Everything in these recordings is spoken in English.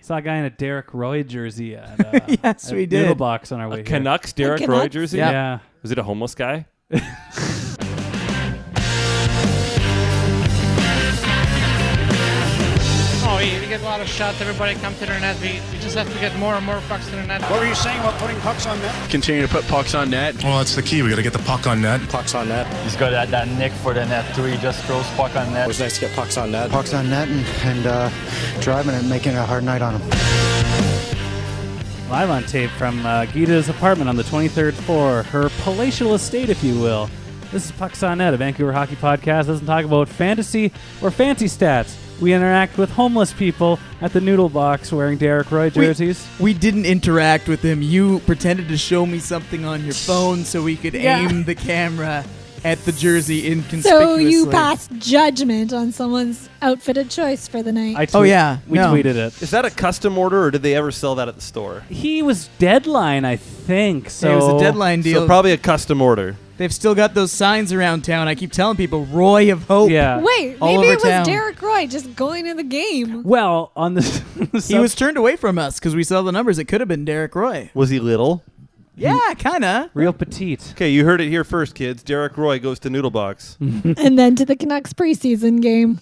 Saw a guy in a Derek Roy jersey at, yes, we did. Noodle Box on our way here. Canucks Derek Roy jersey? Yeah. Was it a homeless guy? We get a lot of shots. Everybody come to the net. We just have to get more and more pucks to the net. What were you saying about putting pucks on net? Continue to put pucks on net. Well, that's the key. We got to get the puck on net. Pucks on net. He's got that nick for the net too. He just throws puck on net. It was nice to get pucks on net. Pucks on net and driving it, making it a hard night on him. Live on tape from Geeta's apartment on the 23rd floor, her palatial estate, if you will. This is Pucks on Net, a Vancouver hockey podcast. Doesn't talk about fantasy or fancy stats. We interact with homeless people at the Noodle Box wearing Derek Roy jerseys. We didn't interact with him. You pretended to show me something on your phone so we could aim the camera at the jersey inconspicuously. So you passed judgment on someone's outfitted choice for the night. We tweeted it. Is that a custom order, or did they ever sell that at the store? He was deadline, I think. So it was a deadline deal. So probably a custom order. They've still got those signs around town. I keep telling people, Roy of Hope. Yeah. Wait, maybe it was Derek Roy just going in the game. Well, on the he was turned away from us because we saw the numbers. It could have been Derek Roy. Was he little? Yeah, kind of. Real petite. Okay, you heard it here first, kids. Derek Roy goes to Noodle Box. And then to the Canucks preseason game.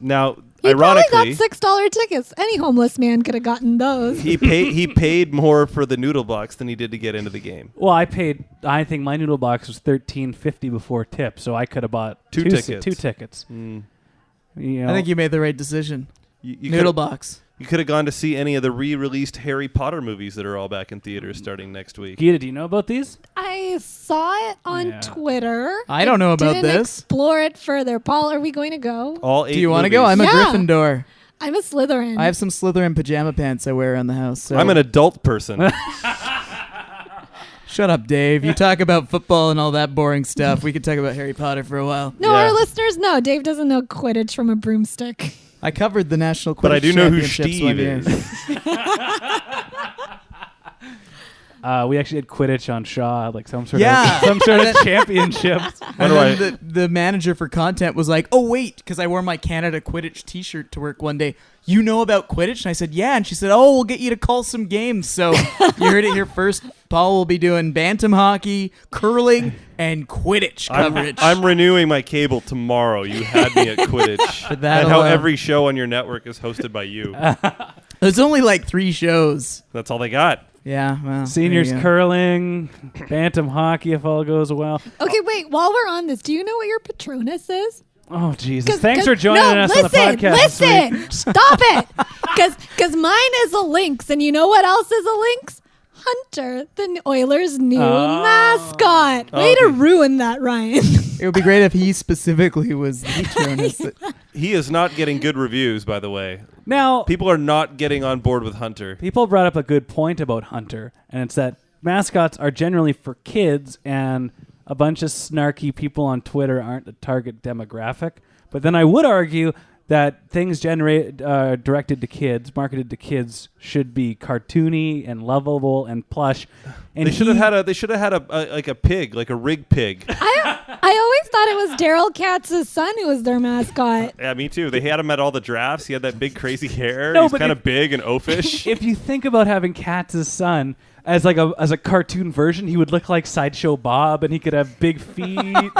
Now, he ironically, probably got $6 tickets. Any homeless man could have gotten those. he paid more for the Noodle Box than he did to get into the game. Well, I think my Noodle Box was $13.50 before tip, so I could have bought two tickets. Mm. You know, I think you made the right decision. You Noodle Box. You could have gone to see any of the re-released Harry Potter movies that are all back in theaters starting next week. Geeta, do you know about these? I saw it on Twitter. I don't know about didn't this. Explore it further. Paul, are we going to go? All 8 Do you want to movies. go? I'm a Gryffindor. I'm a Slytherin. I have some Slytherin pajama pants I wear around the house. So. I'm an adult person. Shut up, Dave. You talk about football and all that boring stuff. We could talk about Harry Potter for a while. No, our listeners know. Dave doesn't know Quidditch from a broomstick. I covered the National Quidditch But I do know who Championships Steve one year. We actually had Quidditch on Shaw, like some sort of championships. And then the manager for content was like, "Oh wait," because I wore my Canada Quidditch T-shirt to work one day. You know about Quidditch? And I said, "Yeah." And she said, "Oh, we'll get you to call some games." So you heard it here first. Paul will be doing bantam hockey, curling, and Quidditch coverage. I'm renewing my cable tomorrow. You had me at Quidditch. For that and how alone. every show on your network is hosted by you. There's only like 3 shows. That's all they got. Yeah, well, Seniors curling, bantam hockey if all goes well. Okay, wait. While we're on this, do you know what your Patronus is? Oh, Jesus. Thanks for joining us on the podcast. Listen, stop it. Because mine is a lynx, and you know what else is a lynx? Hunter, the Oilers' new mascot. Way to ruin that, Ryan. It would be great if he specifically was the Patronus. He is not getting good reviews, by the way. Now, people are not getting on board with Hunter. People brought up a good point about Hunter, and it's that mascots are generally for kids, and a bunch of snarky people on Twitter aren't the target demographic. But then I would argue that things directed to kids, marketed to kids, should be cartoony and lovable and plush. And they should have had a pig, like a rig pig. I always thought it was Daryl Katz's son who was their mascot. Yeah, me too. They had him at all the drafts. He had that big crazy hair. No, He's but kind of big and oafish. If you think about having Katz's son as like a cartoon version, he would look like Sideshow Bob, and he could have big feet.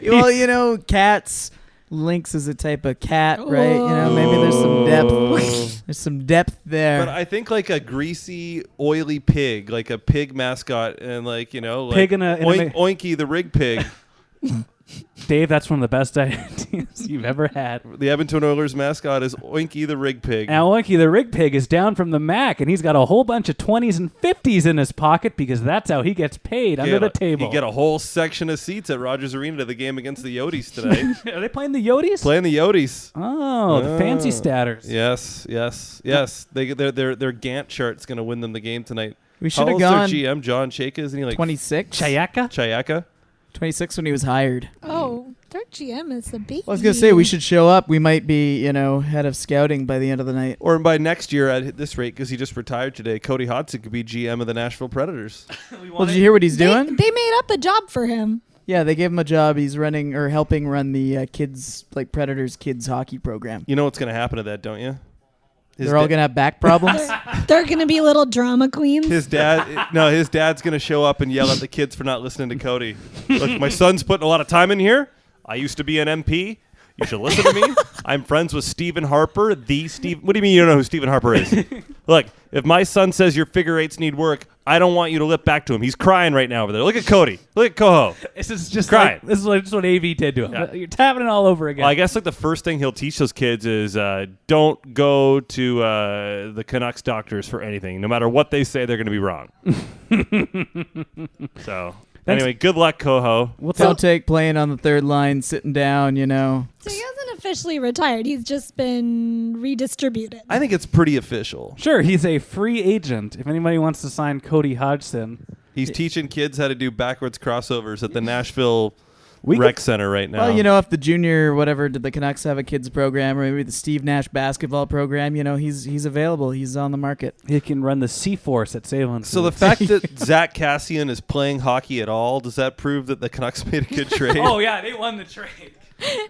Well, you know, cats. Lynx is a type of cat, right? You know, maybe there's some depth. There's some depth there. But I think like a greasy, oily pig, like a pig mascot, and like, you know, like Pig in a Oinky the rig pig. Dave, that's one of the best ideas you've ever had. The Edmonton Oilers mascot is Oinky the rig pig. Now, Oinky the rig pig is down from the Mac, and he's got a whole bunch of 20s and 50s in his pocket because that's how he gets paid under the table. You get a whole section of seats at Rogers Arena to the game against the Yodis tonight. Are they playing the Yodis? Playing the Yodis. Oh, the fancy statters. Yes. Their Gantt chart's going to win them the game tonight. We should have How gone. old's their GM, John Chayka? Isn't he like 26? Chayaka? 26 when he was hired. Oh, their GM is a baby. Well, I was going to say, we should show up. We might be, you know, head of scouting by the end of the night. Or by next year at this rate, because he just retired today, Cody Hodson could be GM of the Nashville Predators. Well, did you hear what he's doing? They made up a job for him. Yeah, they gave him a job. He's running or helping run the kids, like Predators kids hockey program. You know what's going to happen to that, don't you? They're all going to have back problems. They're going to be little drama queens. His dad's going to show up and yell at the kids for not listening to Cody. Look, my son's putting a lot of time in here. I used to be an MP. You should listen to me. I'm friends with Stephen Harper, What do you mean you don't know who Stephen Harper is? Look, if my son says your figure eights need work, I don't want you to lip back to him. He's crying right now over there. Look at Cody. Look at Coho. This is just crying. this is just what AV did to him. Yeah. You're tapping it all over again. Well, I guess the first thing he'll teach those kids is don't go to the Canucks doctors for anything. No matter what they say, they're going to be wrong. So... Anyway, good luck, Coho. Don't take playing on the third line, sitting down, So he hasn't officially retired. He's just been redistributed. I think it's pretty official. Sure, he's a free agent. If anybody wants to sign Cody Hodgson. He's teaching kids how to do backwards crossovers at the Nashville Rec Center right now. Well, if the junior whatever, did the Canucks have a kids program, or maybe the Steve Nash basketball program, he's available. He's on the market. He can run the C-Force at Save-On. So the fact that Zach Kassian is playing hockey at all, does that prove that the Canucks made a good trade? Oh, yeah, they won the trade.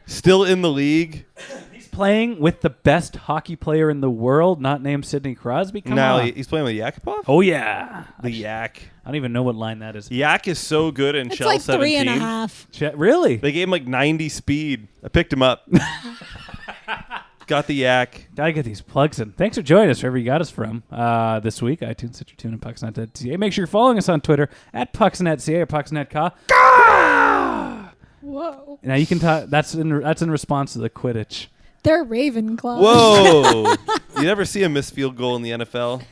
Still in the league. He's playing with the best hockey player in the world, not named Sidney Crosby. Come on. He's playing with Yakupov? Oh, yeah. The Yak. I don't even know what line that is. Yak is so good in It's Shell like 17. 3.5. Really? They gave him like 90 speed. I picked him up. Got the Yak. Gotta get these plugs in. Thanks for joining us wherever you got us from this week. iTunes, Stitcher, TuneIn, and Pucksnet.ca. Make sure you're following us on Twitter at Pucksnet.ca or PucksNetCa. Whoa. Now you can talk. That's in response to the Quidditch. They're Ravenclaw. Whoa. You never see a missed field goal in the NFL.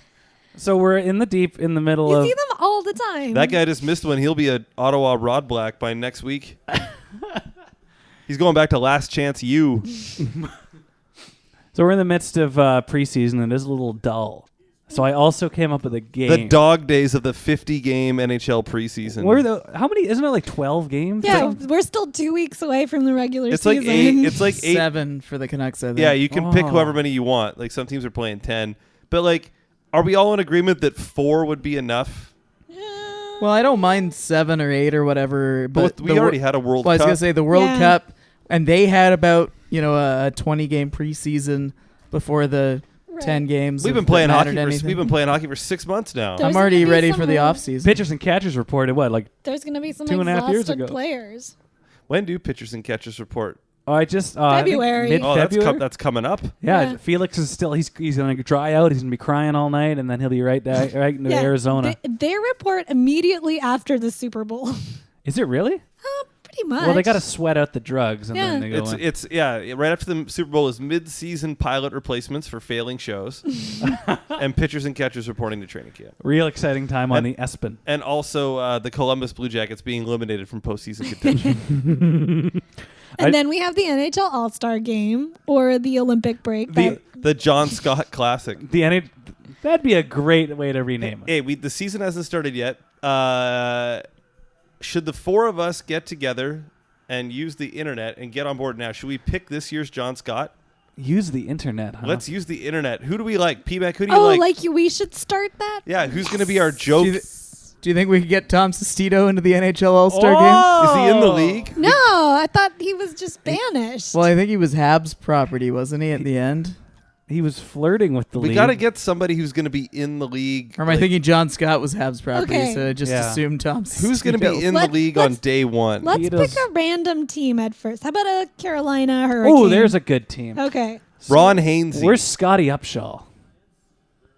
So we're in the middle You of. see them all the time. That guy just missed one. He'll be at Ottawa Rod Black by next week. He's going back to Last Chance U. So we're in the midst of preseason, and it is a little dull. So I also came up with a game. The dog days of the 50-game NHL preseason. How many? Isn't it like 12 games? Yeah, we're still 2 weeks away from the regular It's season. like eight. It's like 8. 7 for the Canucks, I think. Yeah, you can pick however many you want. Like some teams are playing 10. But like, are we all in agreement that 4 would be enough? Well, I don't mind 7 or 8 or whatever. But we already had a World Cup. I was going to say the World Cup, and they had about a 20-game preseason before the 10 games. We've been playing hockey for 6 months now. I'm already ready for the offseason. Pitchers and catchers reported There's going to be some 2.5 years ago. players. When do pitchers and catchers report? Oh, I just February. Mid-February. That's coming up. Yeah, Felix is still he's going to dry out. He's going to be crying all night, and then he'll be right into Arizona. They report immediately after the Super Bowl. Is it really? Pretty much. Well, they got to sweat out the drugs, and then they go in. Right after the Super Bowl is mid-season pilot replacements for failing shows, and pitchers and catchers reporting to training camp. Real exciting time on the ESPN. And also the Columbus Blue Jackets being eliminated from postseason contention. And then we have the NHL All-Star Game or the Olympic break. The John Scott Classic. That'd be a great way to rename it. Hey, the season hasn't started yet. Should the 4 of us get together and use the internet and get on board now? Should we pick this year's John Scott? Use the internet, huh? Let's use the internet. Who do we like? P-Mac, who do you like? We should start that? Yeah, who's going to be our joke? Do you think we could get Tom Sestito into the NHL All-Star game? Is he in the league? No, I thought he was just banished. Well, I think he was Habs property, wasn't he, at the end? He was flirting with the league. We got to get somebody who's going to be in the league. Or am I thinking John Scott was Habs property, Okay. so I just assumed Tom Sestito. Who's going to be in the league on day one? Let's pick a random team at first. How about a Carolina Hurricane? Oh, there's a good team. Okay. Ron Hainsey. Where's Scotty Upshaw?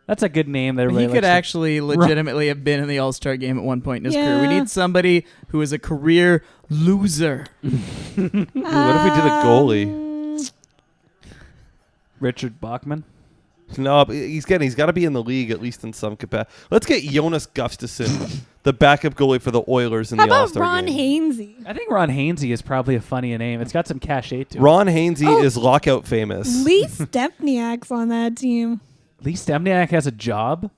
That's a good name. That He could actually legitimately have been in the All-Star game at one point in his career. We need somebody who is a career loser. What if we did a goalie? Richard Bachman? No, but he's got to be in the league at least in some capacity. Let's get Jonas Gustafsson, the backup goalie for the Oilers in the All-Star How about Ron game. Hainsey? I think Ron Hainsey is probably a funny name. It's got some cachet to it. Ron Hainsey is lockout famous. Lee Stempniak's on that team. Lee Stempniak has a job?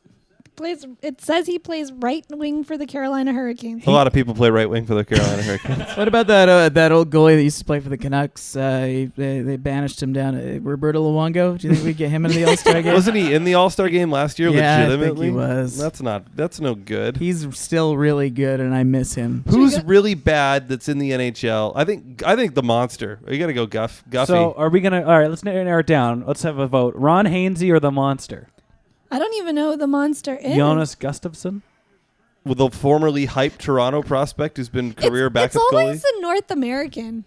It says he plays right wing for the Carolina Hurricanes. A lot of people play right wing for the Carolina Hurricanes. What about that old goalie that used to play for the Canucks? They banished him down. Roberto Luongo. Do you think we get him into the All-Star game? Wasn't he in the All-Star game last year? Yeah, legitimately? I think he was. That's no good. He's still really good, and I miss him. Who's really bad that's in the NHL? I think the monster. You got to go Guffey. So are we gonna? All right, let's narrow it down. Let's have a vote. Ron Hainsey or the monster? I don't even know who the monster is. Jonas Gustafsson? With the formerly hyped Toronto prospect who's been career backup It's goalie. always a North American.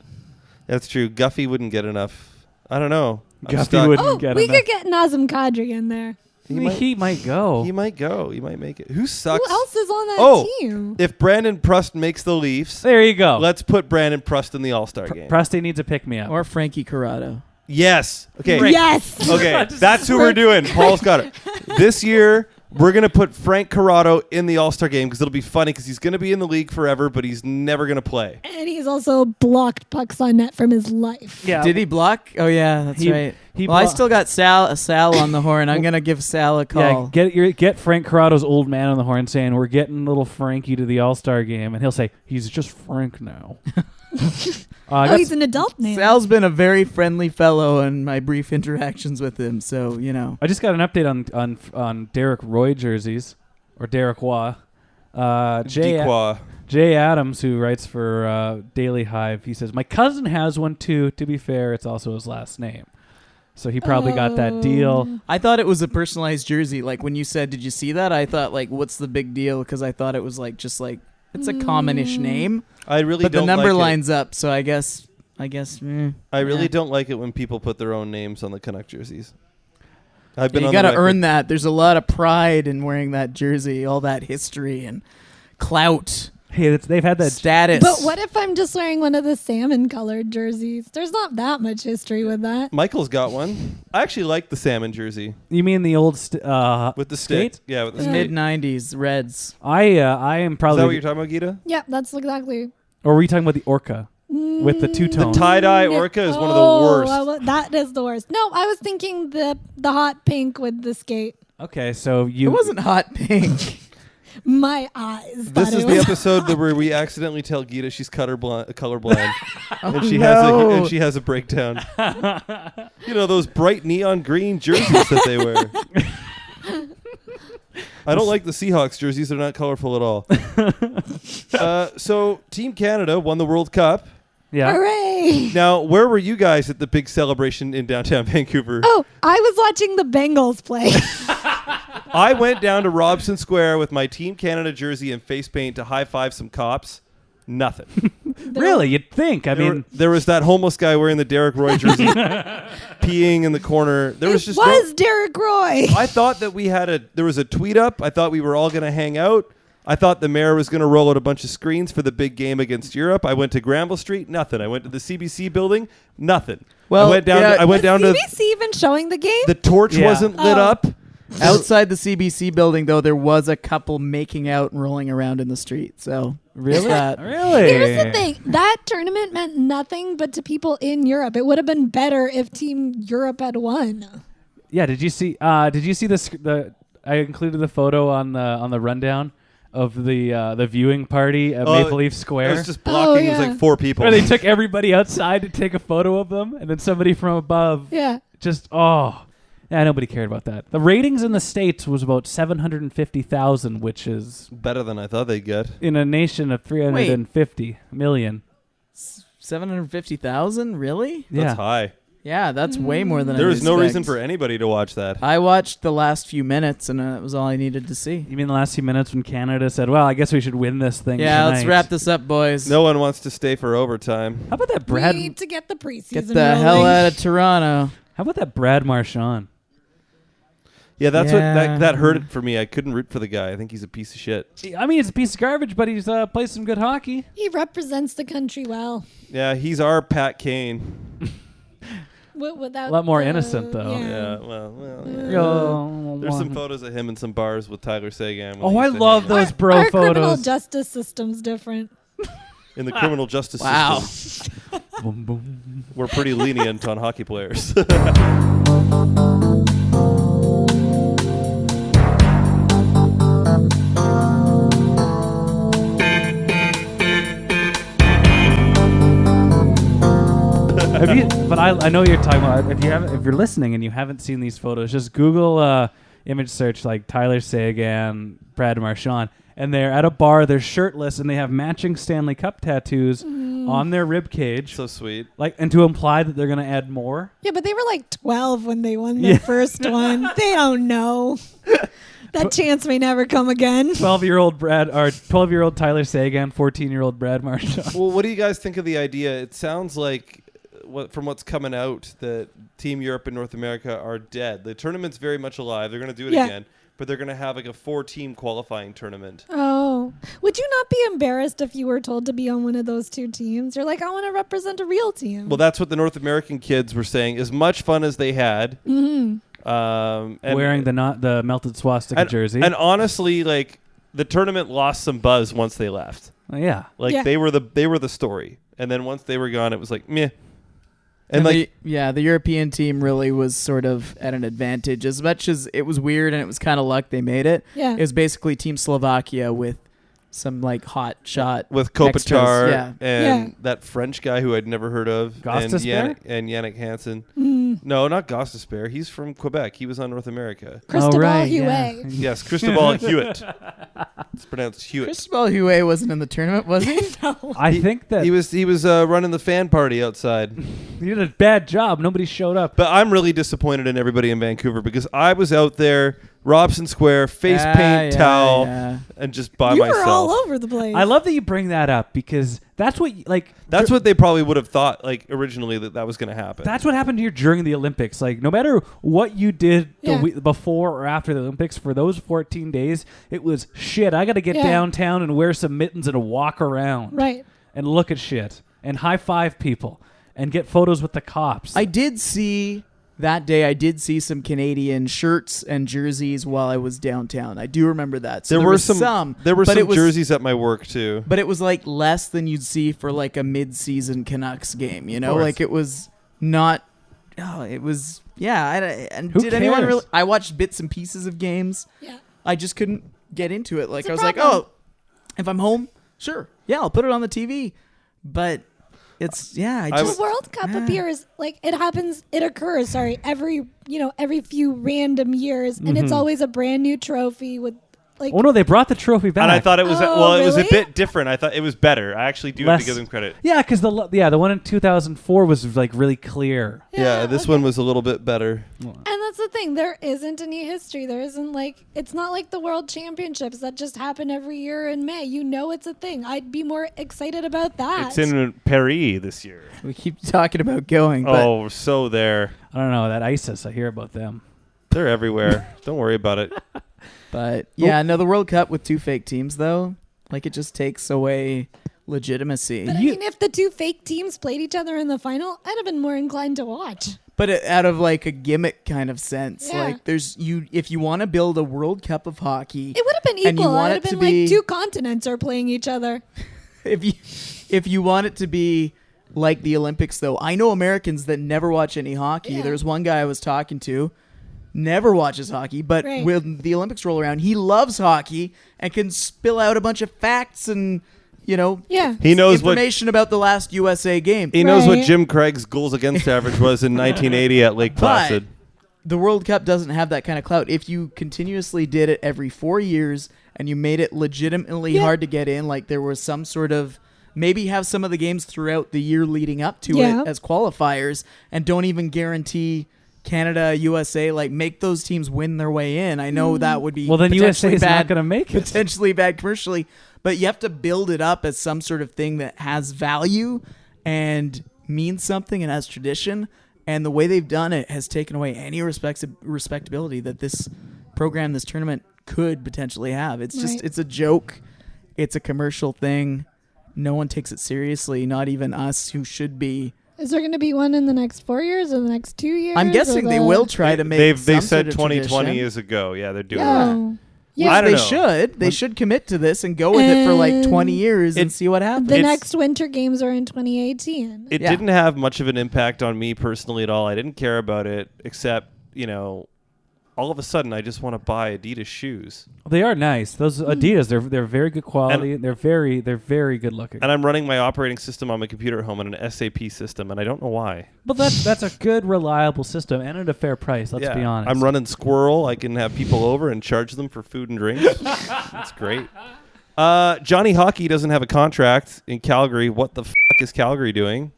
That's true. Guffey wouldn't get enough. I don't know. Guffey wouldn't get we enough. could get Nazem Kadri in there. He might go. He might go. He might make it. Who sucks? Who else is on that team? If Brandon Prust makes the Leafs, There you go. let's put Brandon Prust in the All-Star game. Prusty needs a pick-me-up. Or Frankie Corrado. Yes. Okay. Yes. Okay. That's who we're doing. Paul's got it. This year, we're going to put Frank Corrado in the All-Star game because it'll be funny because he's going to be in the league forever, but he's never going to play. And he's also blocked pucks on net from his life. Yeah. Did he block? Oh yeah, that's right. he Well, I blo- still got Sal on the horn. I'm gonna give Sal a call. Yeah, get Frank Corrado's old man on the horn saying we're getting little Frankie to the All-Star game, and he'll say he's just Frank now. He's an adult now. Sal's been a very friendly fellow in my brief interactions with him, so you know. I just got an update on Derek Roy jerseys, or Derek Waugh. Jay Adams, who writes for Daily Hive, he says, my cousin has one too. To be fair, it's also his last name. So he probably got that deal. I thought it was a personalized jersey. Like when you said, did you see that? I thought, like, what's the big deal? Because I thought it was like just like it's a commonish name. I really but don't the number like lines up, so I guess. I really don't like it when people put their own names on the Canuck jerseys. You got to earn that. There's a lot of pride in wearing that jersey, all that history and clout. Hey, they've had that status. But what if I'm just wearing one of the salmon-colored jerseys? There's not that much history with that. Michael's got one. I actually like the salmon jersey. You mean the old with the stick? skate? Yeah, with the mid '90s Reds. I am probably. Is that what you're talking about, Geeta? Yeah, that's exactly. Or were you talking about the Orca with the two-tone? The tie-dye Orca is one of the worst. Well, that is the worst. No, I was thinking the hot pink with the skate. Okay, so It wasn't hot pink. My eyes. This thought is it the was episode where we accidentally tell Geeta she's colorblind, Oh, and she has a breakdown. You know those bright neon green jerseys that they wear. I don't like the Seahawks jerseys; they're not colorful at all. So Team Canada won the World Cup. Yeah. Hooray! Now, where were you guys at the big celebration in downtown Vancouver? Oh, I was watching the Bengals play. I went down to Robson Square with my Team Canada jersey and face paint to high-five some cops. Nothing. Really? You'd think. I mean, there was that homeless guy wearing the Derek Roy jersey peeing in the corner. There was just Derek Roy. I thought that there was a tweet up. I thought we were all going to hang out. I thought the mayor was going to roll out a bunch of screens for the big game against Europe. I went to Granville Street, nothing. I went to the CBC building, nothing. Well, I went down to CBC even showing the game? the torch wasn't lit up. Outside the CBC building, though, there was a couple making out and rolling around in the street. So really? that. Really? Here's the thing. That tournament meant nothing but to people in Europe. It would have been better if Team Europe had won. Yeah. Did you see? This? I included the photo on the rundown of the viewing party at Maple Leaf Square. It was just blocking. It was like 4 people. Where they took everybody outside to take a photo of them, and then somebody from above. Yeah. Just yeah, nobody cared about that. The ratings in the States was about 750,000, which is better than I thought they'd get. In a nation of 350 million. 750,000? Really? That's high. Yeah, that's way more than I There was no expect. reason for anybody to watch that. I watched the last few minutes, and that was all I needed to see. You mean the last few minutes when Canada said, well, I guess we should win this thing Yeah, let's tonight." wrap this up, boys. No one wants to stay for overtime. How about that Brad? We need to get the preseason Get the hell out of Toronto. How about that Brad Marchand? Yeah, that's what that hurt it for me. I couldn't root for the guy. I think he's a piece of shit. I mean, he's a piece of garbage, but he's plays some good hockey. He represents the country well. Yeah, he's our Pat Kane. Without a lot more innocent, though. Yeah, well. There's some photos of him in some bars with Tyler Sagan. Oh, I love those bro our photos. criminal justice system's different. In the criminal justice system. Boom, boom. We're pretty lenient on hockey players. But I know you're talking about. If you're listening and you haven't seen these photos, just Google image search like Tyler Seguin, Brad Marchand, and they're at a bar. They're shirtless and they have matching Stanley Cup tattoos on their rib cage. So sweet. And to imply that they're gonna add more. Yeah, but they were like 12 when they won their first one. They don't know. That chance may never come again. 12-year-old Brad or 12-year-old Tyler Seguin, 14-year-old Brad Marchand. Well, what do you guys think of the idea? It sounds like from what's coming out that Team Europe and North America are dead. The tournament's very much alive. They're going to do it again, but they're going to have like a 4-team qualifying tournament. Oh. Would you not be embarrassed if you were told to be on one of those 2 teams? You're like, I want to represent a real team. Well, that's what the North American kids were saying. As much fun as they had. Mm-hmm. And wearing the melted swastika jersey. And honestly, like the tournament lost some buzz once they left. Yeah. They were the story. And then once they were gone, it was like meh. And the European team really was sort of at an advantage. As much as it was weird and it was kind of luck they made it. Yeah. It was basically Team Slovakia with some like hot shot with Kopitar extras. and that French guy who I'd never heard of, and Yannick Hansen. No, not Gostisbehere. He's from Quebec. He was on North America. Cristobal Huet. Yeah. Yes, Cristobal Hewitt. It's pronounced Hewitt. Cristobal Huet wasn't in the tournament, was he? No. I think that he was running the fan party outside. He did a bad job. Nobody showed up. But I'm really disappointed in everybody in Vancouver because I was out there, Robson Square, face paint towel, and just by myself. You were all over the place. I love that you bring that up because that's what that's what they probably would have thought originally that was going to happen. That's what happened here during the Olympics. No matter what you did before or after the Olympics, for those 14 days, it was shit. I got to get downtown and wear some mittens and walk around. Right. And look at shit and high five people and get photos with the cops. That day, I did see some Canadian shirts and jerseys while I was downtown. I do remember that. So there were some jerseys at my work too. But it was less than you'd see for a mid-season Canucks game. You know, it was not. Oh, it was did anyone really? I watched bits and pieces of games. Yeah. I just couldn't get into it. I was if I'm home, sure, I'll put it on the TV, but. The World Cup appears it occurs every few random years, and it's always a brand new trophy with oh no, they brought the trophy back. And I thought it was it was a bit different. I thought it was better. I actually do have to give them credit. Yeah, because the one in 2004 was really clear. Yeah, this one was a little bit better. And that's the thing. There isn't any history. There isn't it's not like the World Championships that just happen every year in May. You know it's a thing. I'd be more excited about that. It's in Paris this year. We keep talking about going. But we're so there. I don't know, that ISIS, I hear about them. They're everywhere. Don't worry about it. But the World Cup with 2 fake teams though, it just takes away legitimacy. But if the 2 fake teams played each other in the final, I'd have been more inclined to watch. But out of a gimmick kind of sense, Yeah. if you want to build a World Cup of hockey, it would have been equal. It would have been 2 continents are playing each other. If you want it to be like the Olympics, though, I know Americans that never watch any hockey. Yeah. There's one guy I was talking to. Never watches hockey, but when the Olympics roll around, he loves hockey and can spill out a bunch of facts and, he knows information about the last USA game. He knows what Jim Craig's goals against average was in 1980 at Lake Placid. But the World Cup doesn't have that kind of clout. If you continuously did it every 4 years and you made it legitimately hard to get in, there was some sort of maybe have some of the games throughout the year leading up to it as qualifiers and don't even guarantee Canada, USA, make those teams win their way in. I know that would be then USA is not going to make it. Potentially bad commercially, but you have to build it up as some sort of thing that has value and means something and has tradition. And the way they've done it has taken away any respectability that this program, this tournament could potentially have. It's just it's a joke. It's a commercial thing. No one takes it seriously, not even us who should be. Is there going to be one in the next 4 years or the next 2 years? I'm guessing they will try to make. They said 2020 is a go. Yeah, they're doing that. Yes, I don't know. Should. They should commit to this and go with it for 20 years and see what happens. The next Winter Games are in 2018. It didn't have much of an impact on me personally at all. I didn't care about it except, all of a sudden I just want to buy Adidas shoes. They are nice. Those Adidas, they're very good quality. They're very good looking. And I'm running my operating system on my computer at home on an SAP system, and I don't know why. But that's a good, reliable system and at a fair price. Let's be honest. I'm running Squirrel. I can have people over and charge them for food and drinks. That's great. Johnny Hockey doesn't have a contract in Calgary. What the fuck is Calgary doing?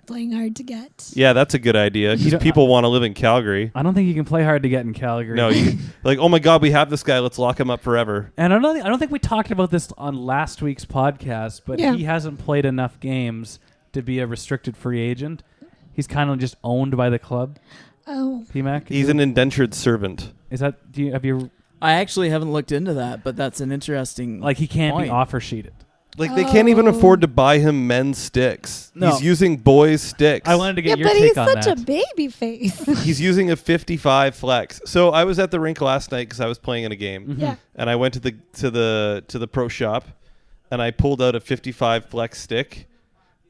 Playing hard to get. Yeah, that's a good idea because people want to live in Calgary. I don't think you can play hard to get in Calgary. No, like, oh my God, we have this guy. Let's lock him up forever. And I don't think we talked about this on last week's podcast, but he hasn't played enough games to be a restricted free agent. He's kind of just owned by the club. Oh. PMAC? He's an indentured servant. Is that? Have you? I actually haven't looked into that, but that's an interesting. Like he can't point. be offer sheeted. Like they can't even afford to buy him men's sticks. No. He's using boys' sticks. I wanted to get your but take he's on such that. a baby face. He's using a 55 flex. So I was at the rink last night because I was playing in a game. Yeah. And I went to the pro shop, and I pulled out a 55 flex stick.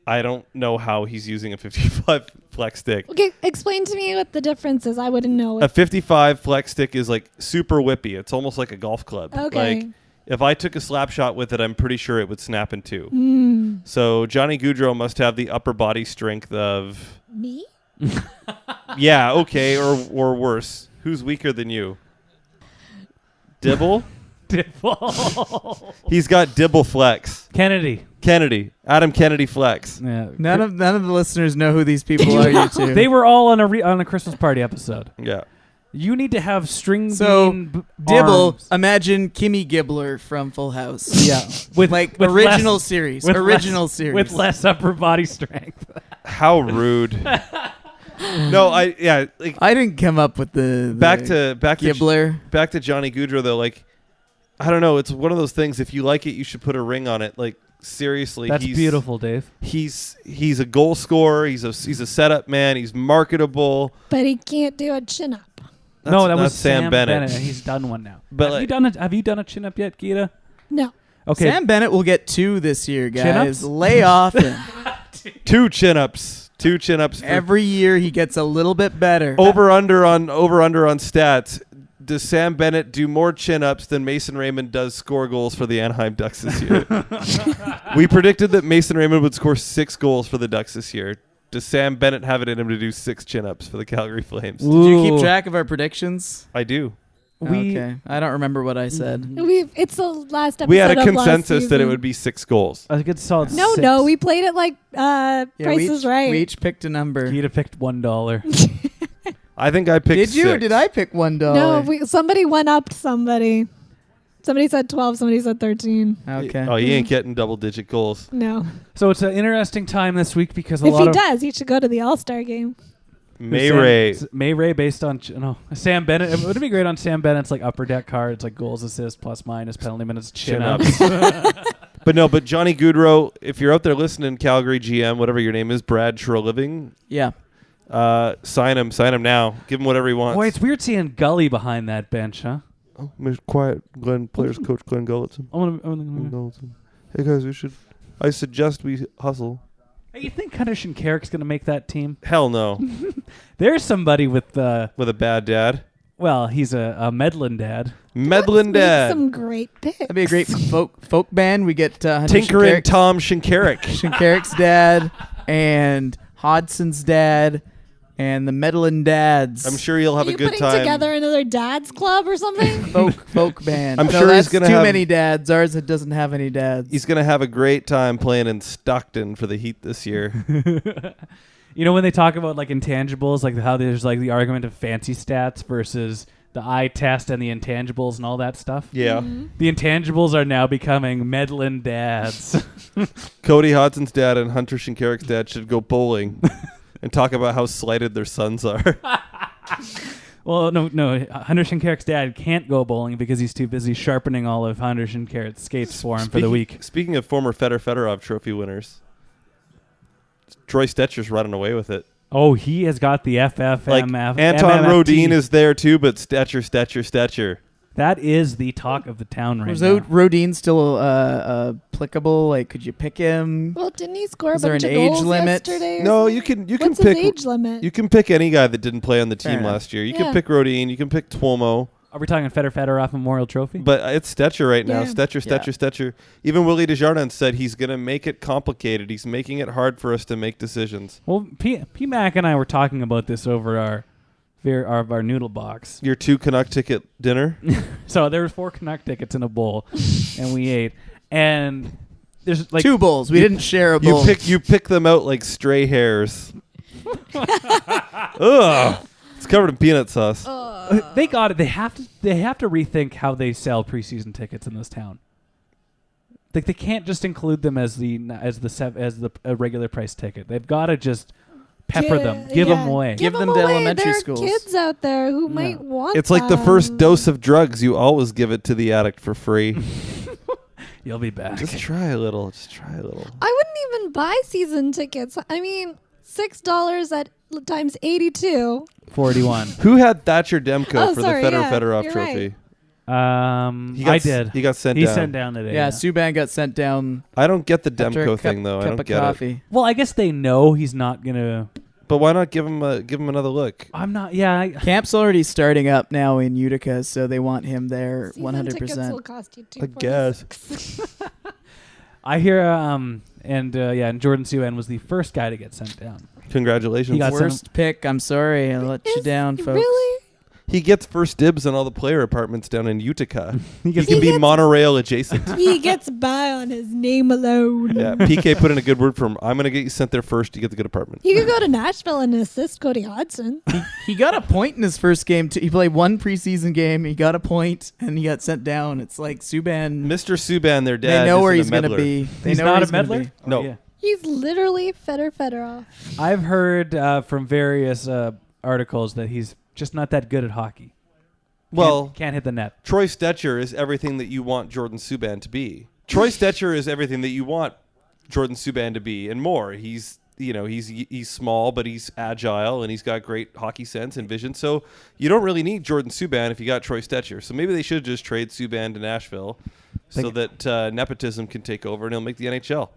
I don't know how he's using a 55 flex stick. Okay, explain to me what the difference is. I wouldn't know. A 55 flex stick is like super whippy. It's almost like a golf club. Okay. Like if I took a slap shot with it, I'm pretty sure it would snap in two. So Johnny Gaudreau must have the upper body strength of Me? yeah, okay, or worse. Who's weaker than you? Dibble? Dibble. He's got Dibble flex. Kennedy. Adam Kennedy flex. Yeah. None of the listeners know who these people are. You two. They were all on a Christmas party episode. Yeah. You need to have string So bean Dibble, arms. imagine Kimmy Gibbler from Full House. Yeah, with original less, series. with Original less, series with less upper body strength. How rude. No, I didn't come up with the back to Gibbler. Back to Johnny Gaudreau though. Like, I don't know. It's one of those things. If you like it, you should put a ring on it. Like, seriously, That's beautiful, Dave. He's a goal scorer. He's a setup man. He's marketable. But he can't do a chin up. No, that was Sam Bennett. and he's done one now. But have you done a chin up yet, Geeta? No. Okay. Sam Bennett will get 2 this year, guys. Chin-ups? Lay off him. 2 chin-ups. 2 chin-ups. Every year he gets a little bit better. Over under on stats. Does Sam Bennett do more chin-ups than Mason Raymond does score goals for the Anaheim Ducks this year? We predicted that Mason Raymond would score 6 goals for the Ducks this year. Does Sam Bennett have it in him to do 6 chin-ups for the Calgary Flames? Did you keep track of our predictions? I do. Okay. I don't remember what I said. It's the last episode. We had a of consensus last that it season. would be 6 goals. I think it's solid. No, 6. no, we played it like Price is Right. We each picked a number. Geeta picked $1. I think I picked Did you 6. or did I pick $1? No, somebody went up to somebody. Somebody said 12, somebody said 13. Okay. Oh, he ain't getting double-digit goals. No. So it's an interesting time this week because If he does, he should go to the All-Star game. May Ray based on Sam Bennett. It would be great on Sam Bennett's like upper deck card. It's like goals, assists, plus minus, penalty minutes, chin ups. But Johnny Gaudreau, if you're out there listening, Calgary GM, whatever your name is, Brad Treliving. Yeah. Sign him now. Give him whatever he wants. Boy, it's weird seeing Gully behind that bench, huh? Oh, Mr. Quiet, players coach Glenn Gulletson. Gulletson. Hey guys, I suggest we hustle. Hey, you think Hunter Shinkarik's going to make that team? Hell no. There's somebody with a bad dad. Well, he's a Meddlin dad. Let's make some great picks. That'd be a great folk band. We get Hunter Tinker and Tom Shinkarik. Shinkarik's dad and Hodson's dad and the Meddlin dads. I'm sure you'll have Are a you good putting time. together another dad's club or something? folk band. I'm No, sure that's he's gonna too have many dads. Ours it doesn't have any dads. He's gonna have a great time playing in Stockton for the Heat this year. You know when they talk about like intangibles, like how there's like the argument of fancy stats versus the eye test and the intangibles and all that stuff. Yeah. The intangibles are now becoming Meddlin dads. Cody Hodson's dad and Hunter Shinkarik's dad should go bowling and talk about how slighted their sons are. Well, no. Hunter Shinkarik's dad can't go bowling because he's too busy sharpening all of Hunter Shinkarik's skates for him for the week. Speaking of former Fedor Fedorov Trophy winners, Troy Stecher's running away with it. Oh, he has got the FFMF. Like Anton Rodin is there too, but Stecher. That is the talk of the town right Was now. Rodin still applicable? Like, could you pick him? Well, didn't he score a Is there bunch an of age goals limit? yesterday? or No, something? you can What's pick his age limit? You can pick any guy that didn't play on the team enough. last year. You Yeah. can pick Rodin. You can pick Tuomo. Are we talking Fedor Fedorov Memorial Trophy? But it's Stecher right now. Yeah. Stecher. Even Willie Desjardins said he's going to make it complicated. He's making it hard for us to make decisions. Well, P-Mac and I were talking about this over our noodle box. Your 2 Canuck ticket dinner? So there were 4 Canuck tickets in a bowl, and we ate. And there's like 2 bowls. We didn't share a bowl. You pick them out like stray hairs. Ugh. It's covered in peanut sauce. They got it. They have to rethink how they sell preseason tickets in this town. Like they can't just include them as the regular price ticket. They've got to just pepper them, give them away. Give them to away. elementary there schools. Are kids out there who might want. It's like the first dose of drugs. You always give it to the addict for free. You'll be back. Just try a little. I wouldn't even buy season tickets. I mean, $6 at times 82. 41. Who had Thatcher Demko Oh, for sorry, the Fedor yeah, Fedorov you're Trophy? I did. He got sent He's down. sent down today. Yeah, Subban got sent down. I don't get the after a Demko cup, thing though. I cup don't of get coffee. it. Well, I guess they know he's not gonna. But why not give him another look? I'm not. Yeah. Camp's already starting up now in Utica, so they want him there Season tickets will 100%. cost you I guess. $246. I hear. And Jordan Subban was the first guy to get sent down. Congratulations. He got Worst pick. I'm sorry. I let you down, folks. Really? He gets first dibs on all the player apartments down in Utica. He gets- can be gets- monorail adjacent. He gets by on his name alone. Yeah, PK put in a good word for him. I'm going to get you sent there first. You get the good apartment. He could go to Nashville and assist Cody Hodgson. He got a point in his first game. He played 1 preseason game. He got a point, and he got sent down. It's like Subban. Mr. Subban, their dad, They know where isn't he's a going to meddler. be. They He's know not where a he's gonna meddler. be. No. Oh, yeah. He's literally Fedor Fedorov. I've heard from various articles that he's just not that good at hockey. Well, Can't hit the net. Troy Stecher is everything that you want Jordan Subban to be. Troy Stecher is everything that you want Jordan Subban to be and more. He's small, but he's agile and he's got great hockey sense and vision. So you don't really need Jordan Subban if you got Troy Stecher. So maybe they should just trade Subban to Nashville so that nepotism can take over and he'll make the NHL.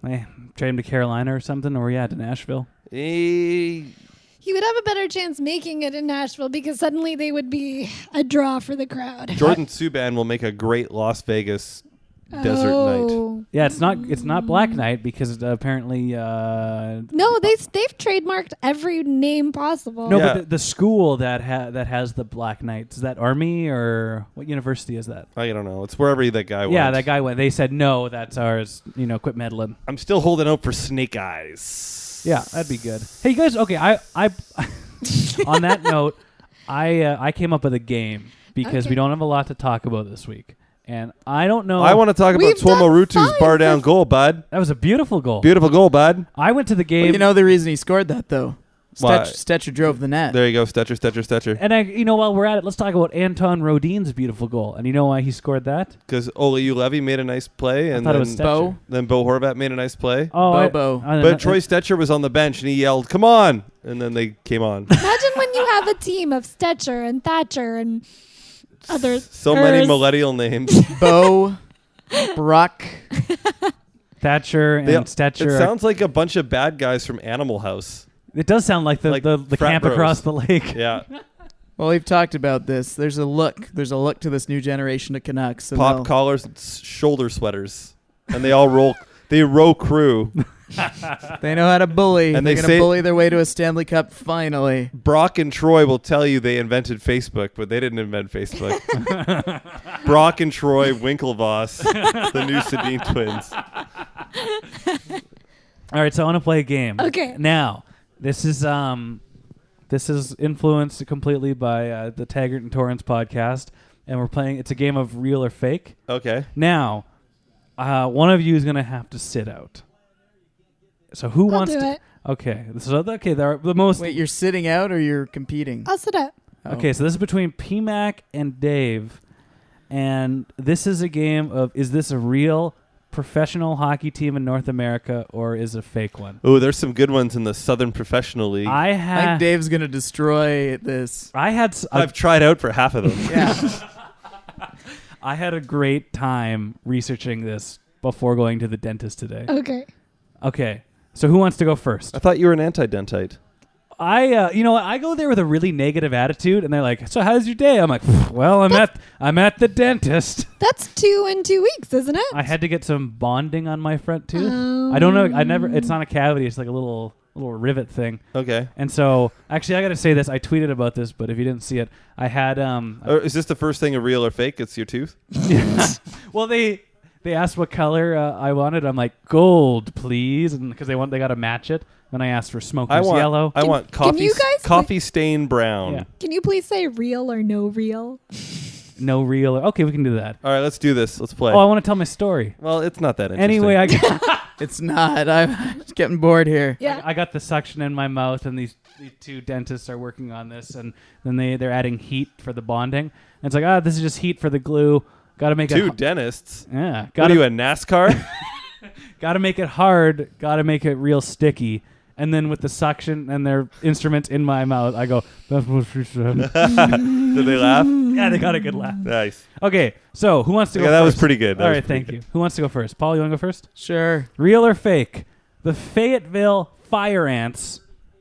Hey, trade him to Carolina or something, or to Nashville. He would have a better chance making it in Nashville because suddenly they would be a draw for the crowd. Jordan Subban will make a great Las Vegas desert night. Yeah, it's not Black Knight because apparently. No, they've trademarked every name possible. No, Yeah. but the school that has the Black Knights, is that Army or what university is that? I don't know. It's wherever that guy went. Yeah, that guy went. They said no, that's ours. Quit meddling. I'm still holding out for Snake Eyes. Yeah, that'd be good. Hey, you guys. Okay, I on that note, I came up with a game because we don't have a lot to talk about this week, and I don't know. I want to talk about We've Tuomo done Ruutu's fine bar down for- goal, bud. That was a beautiful goal. Beautiful goal, bud. I went to the game. Well, you know the reason he scored that, though? Why? Stecher drove the net. There you go, Stecher. And while we're at it, let's talk about Anton Rodin's beautiful goal. And you know why he scored that? Because Ole Ulevy made a nice play, and thought it was Stecher. then Bo Horvat made a nice play. Oh, Bobo. But Troy Stecher was on the bench, and he yelled, "Come on!" And then they came on. Imagine when you have a team of Stecher and Thatcher and others. So many millennial names. Bo, Brock. Thatcher and Stetcher. It sounds like a bunch of bad guys from Animal House. It does sound like the frat camp bros. across the lake. Yeah. Well, we've talked about this. There's a look to this new generation of Canucks. And Pop collars and shoulder sweaters. And they all roll. They row crew. they know how to bully. And They're they going to say- bully their way to a Stanley Cup finally. Brock and Troy will tell you they invented Facebook, but they didn't invent Facebook. Brock and Troy Winklevoss, the new Sedin twins. All right, so I want to play a game. Okay. Now, this is influenced completely by the Taggart and Torrance podcast, and we're playing. It's a game of real or fake. Okay. Now, one of you is going to have to sit out. So who I'll wants do to? it. Okay. There are the most. Wait, you're sitting out or you're competing? I'll sit up. Oh. Okay, so this is between PMAC and Dave, and this is a game of: is this a real professional hockey team in North America or is it a fake one? Oh, there's some good ones in the Southern Professional League. I think Dave's going to destroy this. I've tried out for half of them. Yeah. I had a great time researching this before going to the dentist today. Okay. So who wants to go first? I thought you were an anti-dentite. I go there with a really negative attitude, and they're like, "So how's your day?" I'm like, "Well, I'm at the dentist." That's 2 in 2 weeks, isn't it? I had to get some bonding on my front tooth. I don't know. It's not a cavity. It's like a little rivet thing. Okay. And so, actually, I got to say this. I tweeted about this, but if you didn't see it, I had is this the first thing, a real or fake? It's your tooth. Well, they asked what color I wanted. I'm like, gold, please, and because they got to match it. Then I asked for smoker's yellow. I want coffee stain brown. Yeah. Can you please say real or no real? No real. Okay, we can do that. All right, let's do this. Let's play. Oh, I want to tell my story. Well, it's not that interesting. Anyway, It's not. I'm just getting bored here. Yeah. I got the suction in my mouth, and these two dentists are working on this, and then they're adding heat for the bonding. And it's like, this is just heat for the glue. Got to make two dentists. Yeah. What are you, a NASCAR? Got to make it hard. Got to make it real sticky. And then with the suction and their instruments in my mouth, I go, "That's what she said." Did they laugh? Yeah, they got a good laugh. Nice. Okay, so who wants to go first? That was pretty good. All right, thank you. Who wants to go first? Paul, you want to go first? Sure. Real or fake? The Fayetteville Fire Ants.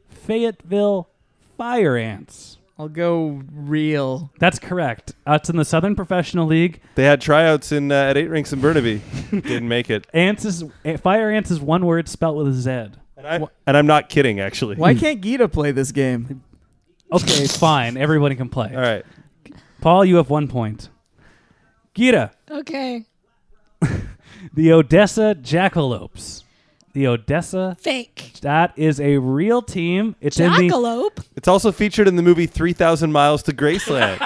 Fayetteville Fire Ants. I'll go real. That's correct. It's in the Southern Professional League. They had tryouts at 8 Rinks in Burnaby. Didn't make it. Fire Ants is one word spelt with a Z. And I'm not kidding, actually. Why can't Geeta play this game? Okay, fine. Everybody can play. All right. Paul, you have 1 point. Geeta. Okay. The Odessa Jackalopes. The Odessa. Fake. That is a real team. It's Jackalope. It's also featured in the movie 3,000 Miles to Graceland.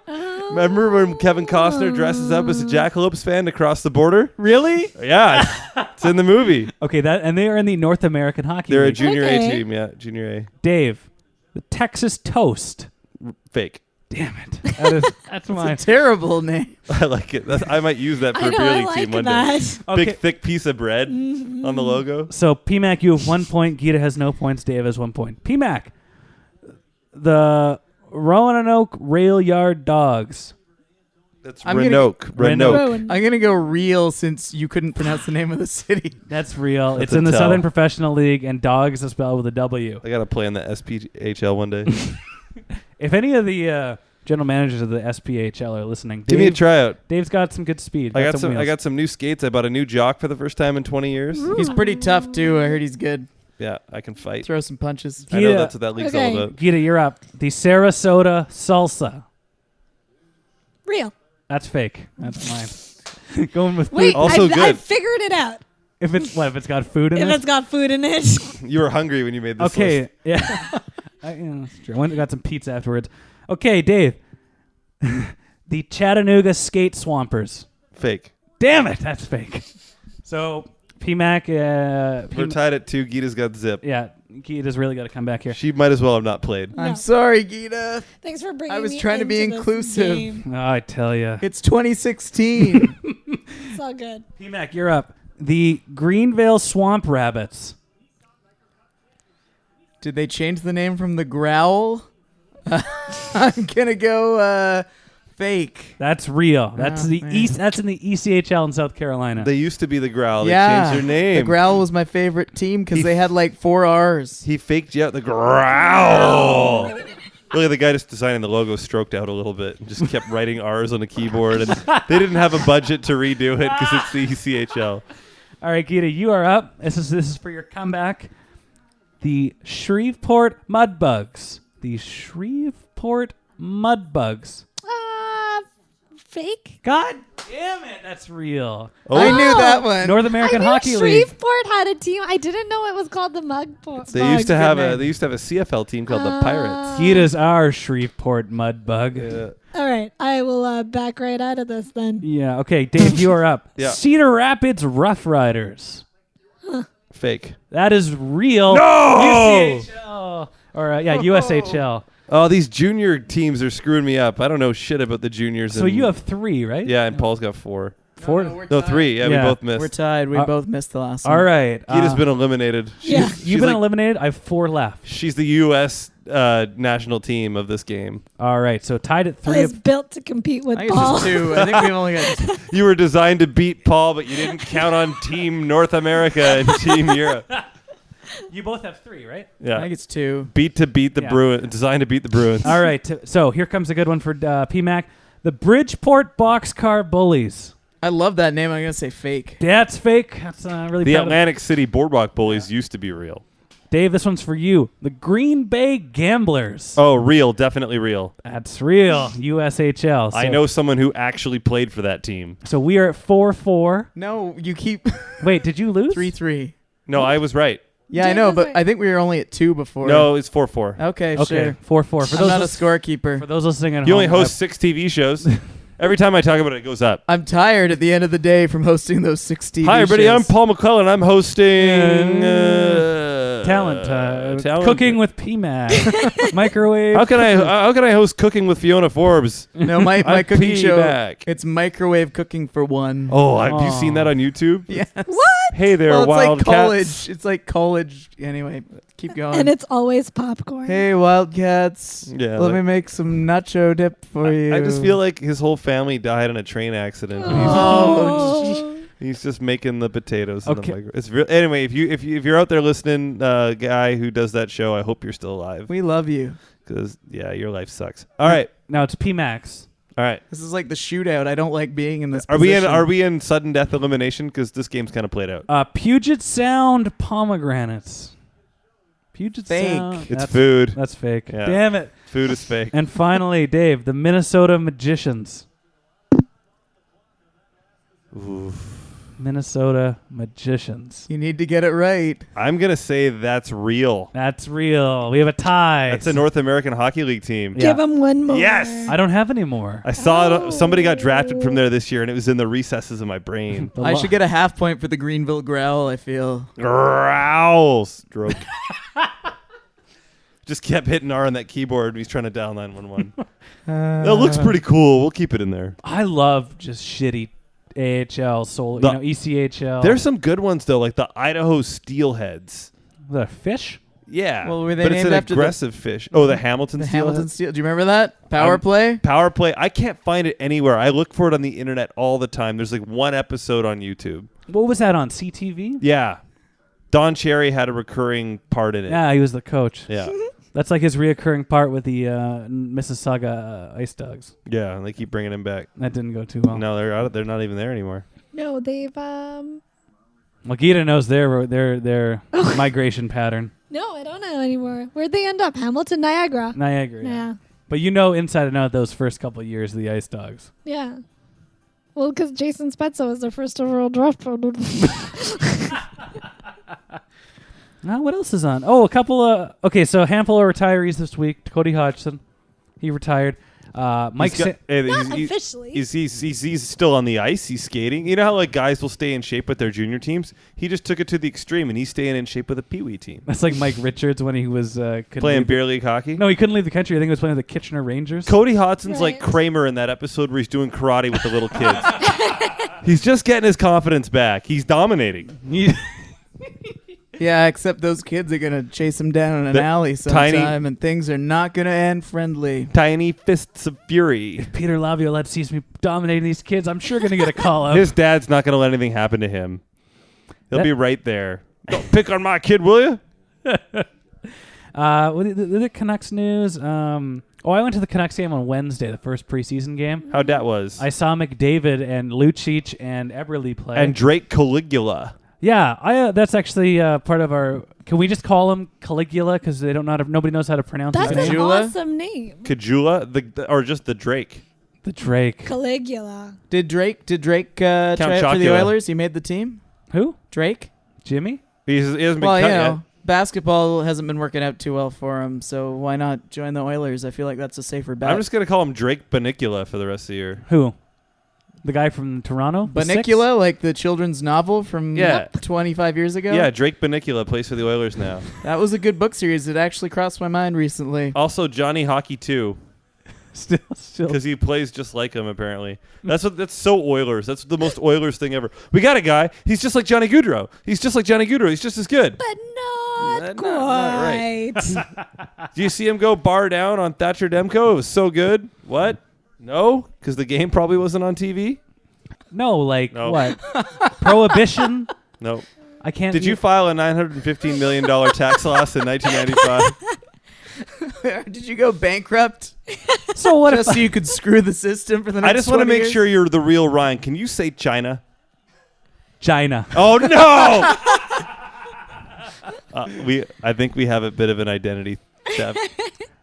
Remember when Kevin Costner dresses up as a Jackalopes fan to cross the border? Really? Yeah, it's in the movie. Okay, and they are in the North American Hockey They're League. a junior A team, yeah, junior A. Dave, the Texas Toast. Fake. Damn it. That's mine. It's a terrible name. I like it. I might use that for a beer league team one day. Okay. Big, thick piece of bread on the logo. So, PMAC, you have 1 point. Geeta has no points. Dave has 1 point. PMAC, the Roanoke Rail Yard Dogs. That's Roanoke. Roanoke. I'm going to go real since you couldn't pronounce the name of the city. That's real. It's in the Southern Professional League, and dogs is spelled with a W. I got to play in the SPHL one day. If any of the general managers of the SPHL are listening, give me a tryout. Dave's got some good speed. I got some new skates. I bought a new jock for the first time in 20 years. He's pretty tough, too. I heard he's good. Yeah, I can fight. Throw some punches. I know that's what that league's all about. Geeta, you're up. The Sarasota Salsa. Real. That's fake. That's mine. Going with food. Wait, also good. I figured it out. If it's got food in it? If it's got food in it. You were hungry when you made this Okay, list. yeah. That's true. I went and got some pizza afterwards. Okay, Dave. The Chattanooga Skate Swampers. Fake. Damn it, that's fake. So, PMAC... We're tied at 2. Geeta's got zip. Yeah, Geeta's really got to come back here. She might as well have not played. I'm sorry, Geeta. Thanks for bringing me I was trying to be into this inclusive. game. Oh, I tell you. It's 2016. It's all good. PMAC, you're up. The Greenvale Swamp Rabbits. Did they change the name from the Growl? I'm gonna go fake. That's real. That's That's in the ECHL in South Carolina. They used to be the Growl. They Yeah, changed their name. the Growl was my favorite team because they had like 4 R's. He faked you out. The Growl. Look at the guy just designing the logo, stroked out a little bit, and just kept writing R's on the keyboard. And they didn't have a budget to redo it because it's the ECHL. All right, Geeta, you are up. This is for your comeback. The Shreveport Mudbugs. The Shreveport Mudbugs. Fake. God damn it, that's real. Oh. I knew that one. North American I knew Hockey League. Shreveport had a team. I didn't know it was called the Mudbugs. They used to have a CFL team called the Pirates. Geeta's our Shreveport Mudbug. Yeah. All right, I will back right out of this then. Yeah, okay, Dave, you are up. Yeah. Cedar Rapids Rough Riders. Fake. That is real. No! UCHL. Or, USHL. Oh, these junior teams are screwing me up. I don't know shit about the juniors. So you have 3, right? Yeah, and Paul's got 4. 4. No, we're No, tied. 3. Yeah, Yeah. we both missed. We're tied. We both missed the last one. All right. Geeta's been eliminated. Yeah. You've been eliminated. I have 4 left. She's the U.S. National team of this game. All right. So tied at I 3. was built to compete with I think Paul. it's just 2. I think we've only got. You were designed to beat Paul, but you didn't count on Team North America and Team Europe. You both have 3, right? I Yeah. think it's 2. Beat the Yeah. Bruins. Designed to beat the Bruins. All right. So here comes a good one for PMAC. The Bridgeport Boxcar Bullies. I love that name. I'm gonna say fake. That's fake. That's really The proud of- Atlantic City Boardwalk Bullies used to be real. Dave, this one's for you. The Green Bay Gamblers. Oh, real. Definitely real. That's real. USHL. I So- know someone who actually played for that team. So we are at 4-4. No, you keep Wait, did you lose? 3-3. No, I was right. Yeah, I Jake know, was but right. I think we were only at 2 before. No, it's 4-4. Okay, Okay, sure. 4-4. For I'm those not a lis- scorekeeper. For those listening at You home, only host 6 TV shows. Every time I talk about it, it goes up. I'm tired at the end of the day from hosting those 60. Hi, everybody. I'm Paul McClellan. I'm hosting talent, talent. cooking with PMAC, microwave. How can I host Cooking with Fiona Forbes? No, my I'm cooking show. back. It's microwave cooking for one. Oh, have you seen that on YouTube? Yes. Hey there, Well, it's Wildcats. like college. It's like college. Anyway, keep going. And it's always popcorn. Hey, Wildcats. Yeah, Let like- me make some nacho dip for you. I just feel like his whole family died in a train accident. and Oh, He's just making the potatoes. In the Okay. micro. It's real. Anyway, if you're out there listening, guy who does that show, I hope you're still alive. we love you. Because your life sucks. All right, Now it's PMAX. all right. This is like the shootout. I don't like being in this. Are position. we in sudden death elimination? Because this game's kind of played out. Puget Sound pomegranates. Puget Fake. Sound. It's That's- food. That's fake. Yeah. Damn it. Food is fake. And finally, Dave, the Minnesota Magicians. Oof. Minnesota Magicians. You need to get it right. I'm gonna say that's real. That's real. We have a tie. That's a North American Hockey League team. Yeah. Give him one more. Yes! I don't have any more. I saw it. Somebody got drafted from there this year, and it was in the recesses of my brain. The I lo- should get a half point for the Greenville growl. I feel. Growl stroke. Just kept hitting R on that keyboard. He's trying to dial 911. That looks pretty cool. We'll keep it in there. I love just shitty AHL, ECHL. There's some good ones though, like the Idaho Steelheads. Is that a fish? Yeah. Well, were they but it's named an after the- aggressive fish. Oh, the Hamilton The Steelhead? Hamilton Steel. Do you remember that power play? Power play. I can't find it anywhere. I look for it on the internet all the time. There's like one episode on YouTube. What was that on CTV? Yeah. Don Cherry had a recurring part in it. Yeah, he was the coach. Yeah. That's like his reoccurring part with the Mississauga Ice Dogs. Yeah, and they keep bringing him back. That didn't go too well. No, they're out. They're not even there anymore. No, they've Well, Geeta knows their migration pattern. No, I don't know anymore. Where'd they end up? Hamilton, Niagara. Niagara. Yeah. Yeah. But you know inside and out those first couple of years of the Ice Dogs. Yeah. Well, because Jason Spezza was their first overall draft pick. Now, what else is on? Oh, a couple of... Okay, so a handful of retirees this week. Cody Hodgson, he retired. Mike... Not officially. He's still on the ice. He's skating. You know how like guys will stay in shape with their junior teams? He just took it to the extreme, and he's staying in shape with a Pee-wee team. That's like Mike Richards when he was... Playing beer league hockey? No, he couldn't leave the country. I think he was playing with the Kitchener Rangers. Cody Hodgson's like Right. Kramer in that episode where he's doing karate with the little kids. He's just getting his confidence back. He's dominating. Yeah, except those kids are gonna chase him down in an The alley tiny- sometime, and things are not gonna end friendly. Tiny fists of fury. Peter Laviolette sees me dominating these kids. I'm sure going to get a call up. His dad's not going to let anything happen to him. He'll That- be right there. Don't pick on my kid, will you? The Canucks news. I went to the Canucks game on Wednesday, the first preseason game. How'd that was? I saw McDavid and Lucic and Eberle play. And Drake Caligula. Yeah, that's actually part of our. Can we just call him Caligula because they don't know nobody knows how to pronounce That's his an name? Caligula? awesome name. Kajula, or just the Drake. The Drake. Did Caligula. Drake try out for the Chocula. Oilers? He made the team. Who? Drake. Jimmy? He hasn't been Well, cut you yet. know, basketball hasn't been working out too well for him, so why not join the Oilers? I feel like that's a safer bet. I'm just going to call him Drake Banicula for the rest of the year. Who? The guy from Toronto? The Six? Banicula, like the children's novel from Yeah. 25 years ago. Yeah, Drake Banicula plays for the Oilers now. That was a good book series. It actually crossed my mind recently. Also, Johnny Hockey 2. Still. Because he plays just like him, apparently. That's so Oilers. That's the most Oilers thing ever. We got a guy. He's just like Johnny Gaudreau. He's just as good. But not Not right. quite. Do you see him go bar down on Thatcher Demko? It was so good. What? No? Because the game probably wasn't on TV? No, like No. what? Prohibition? No. I can't. Did you file a $915 million tax loss in 1995? Did you go bankrupt So what if just so you could screw the system for the next I just want to 20 make years? sure you're the real Ryan. Can you say China? China? Oh, no! I think we have a bit of an identity theft.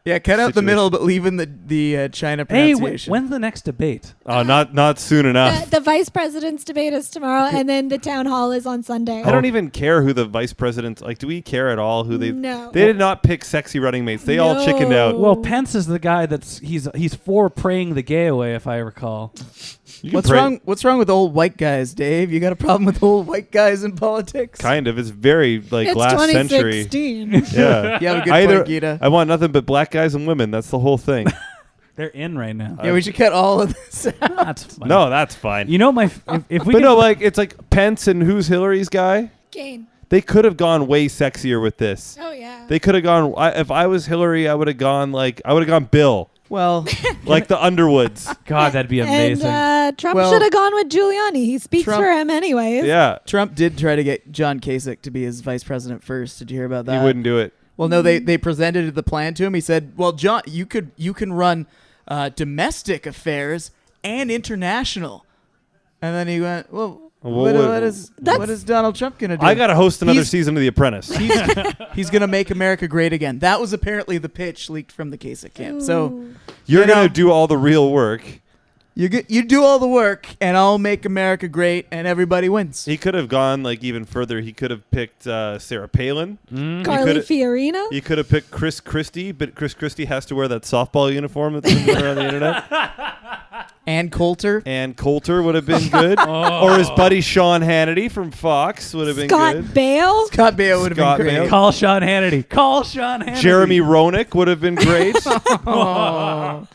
Yeah, cut out the situation. middle, but leave in the China Hey, pronunciation. when's the next debate? Oh, not soon enough. The vice president's debate is tomorrow, and then the town hall is on Sunday. I don't even care who the vice president. Like, do we care at all who they? No. They did not pick sexy running mates. They all No. chickened out. Well, Pence is the guy he's for praying the gay away, if I recall. You can What's pray- wrong? What's wrong with old white guys, Dave? You got a problem with old white guys in politics? Kind of. It's very like It's last century. 2016. Yeah. You have a good Either point, Geeta. I want nothing but black guys and women. That's the whole thing. They're in right now. Yeah, we should cut all of this out. That's fine. No, that's fine. You know if we But could, no, like it's like Pence and who's Hillary's guy? Kane. They could have gone way sexier with this. Oh, yeah. They could have gone. If I was Hillary, I would have gone Bill, Well, like the Underwoods. God, that'd be amazing. And Trump Well, should have gone with Giuliani. He speaks Trump- for him anyways. Yeah, Trump did try to get John Kasich to be his vice president first. Did you hear about that? he wouldn't do it. Well, no, they presented the plan to him. He said, "Well, John, you can run domestic affairs and international." And then he went, "Well, what is Donald Trump gonna do?" I got to host another He's- season of The Apprentice. He's gonna make America great again. That was apparently the pitch leaked from the Kasich camp. So You're you going know- to do all the real work. you do all the work, and I'll make America great, and everybody wins. He could have gone even further. He could have picked Sarah Palin. Carly could've- Fiorina. He could have picked Chris Christie, but Chris Christie has to wear that softball uniform that's been going around the internet. And Coulter. And Coulter would have been good. Or his buddy Sean Hannity from Fox would have been Scott good. Bale. Scott Bale would have Scott been great. Bale. Call Sean Hannity. Call Sean Hannity. Jeremy Roenick would have been great. Oh.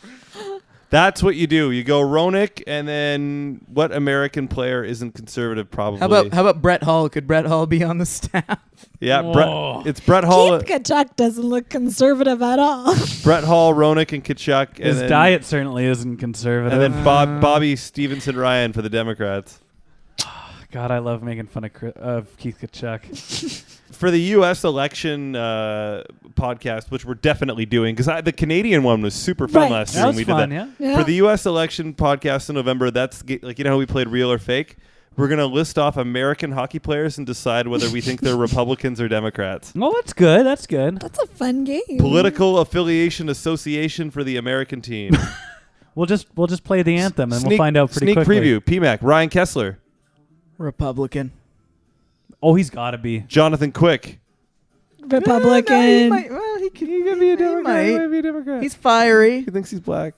That's what you do. You go Roenick, and then what American player isn't conservative? Probably. How about Brett Hall? Could Brett Hall be on the staff? Yeah, Whoa. it's Brett Hall, Keith Kachuk doesn't look conservative at all. Brett Hall, Roenick, and Kachuk. His and then, diet certainly isn't conservative. and then Bobby Stevenson Ryan for the Democrats. God, I love making fun of Keith Kachuk. For the U.S. election podcast, which we're definitely doing, because the Canadian one was super fun Right. last year That when was we fun, did that. yeah? Yeah. For the U.S. election podcast in November, that's like, you know how we played real or fake? We're going to list off American hockey players and decide whether we think they're Republicans or Democrats. Oh, that's good. That's good. That's a fun game. Political affiliation association for the American team. We'll just play the anthem and we'll Sneak- find out pretty sneak quickly. preview. PMAC. Ryan Kessler. Republican. Oh, he's got to be. Jonathan Quick. Republican. He might, well, he could He could be a Democrat. He might. might be a Democrat. He's fiery. He thinks he's black.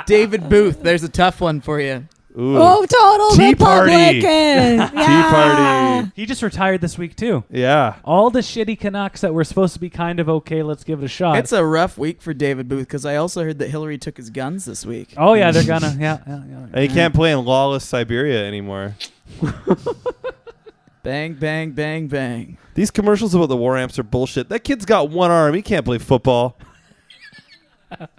David Booth. There's a tough one for you. Ooh. Oh, total Tea Party. Republican. Tea Party. He just retired this week too. Yeah. All the shitty Canucks that were supposed to be kind of okay, let's give it a shot. It's a rough week for David Booth because I also heard that Hillary took his guns this week. oh yeah, they're gonna yeah. And he can't play in lawless Siberia anymore. Bang, bang, bang, bang. These commercials about the war amps are bullshit. That kid's got one arm. He can't play football.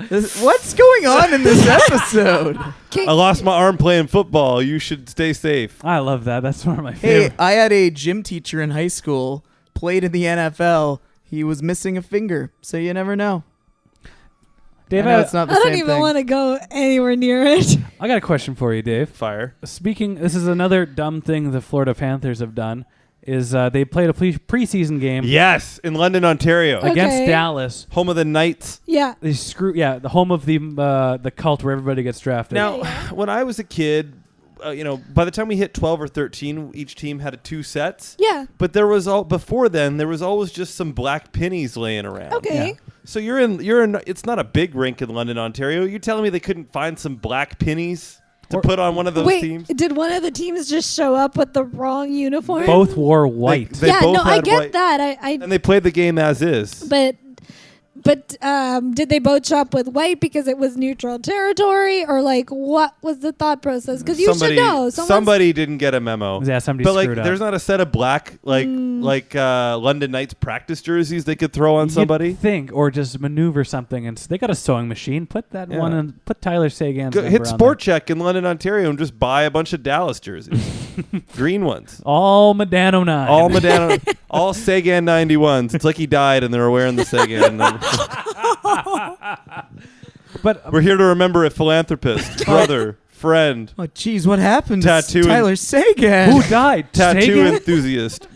What's going on in this episode? I lost my arm playing football. You should stay safe. I love that. That's one of my Hey, favorite. I had a gym teacher in high school, played in the NFL. He was missing a finger, so you never know. Dave, I know it's not the I don't same even thing. want to go anywhere near it. I got a question for you, Dave. Fire. This is another dumb thing the Florida Panthers have done. Is they played a preseason game Yes, in London, Ontario. against Okay. Dallas. Home of the Knights. Yeah. They the home of the cult where everybody gets drafted. Now, when I was a kid, by the time we hit 12 or 13, each team had 2 sets. Yeah. But before then, there was always just some black pennies laying around. Okay. Yeah. So you're in. It's not a big rink in London, Ontario. You're telling me they couldn't find some black pennies to put on one of those Wait, teams? did one of the teams just show up with the wrong uniform? both wore white. They yeah, both no, I had get white. that. I And they played the game as is. but But did they both show up with white because it was neutral territory, or like what was the thought process? Because you should know. Somebody didn't get a memo. Yeah, somebody but like, screwed up. there's not a set of black like London Knights practice jerseys they could throw on somebody. You'd think, or just maneuver something, and they got a sewing machine. Put that one and put Tyler Seguin's number hit on Sport there. Check in London, Ontario, and just buy a bunch of Dallas jerseys, green ones. All Medano 9. All Medano, all Sagan 91s. It's like he died, and they were wearing the Sagan. But we're here to remember a philanthropist, brother, friend, Oh, geez, what happened Tattoo to Tyler Seguin? who died? tattoo Seguin? enthusiast,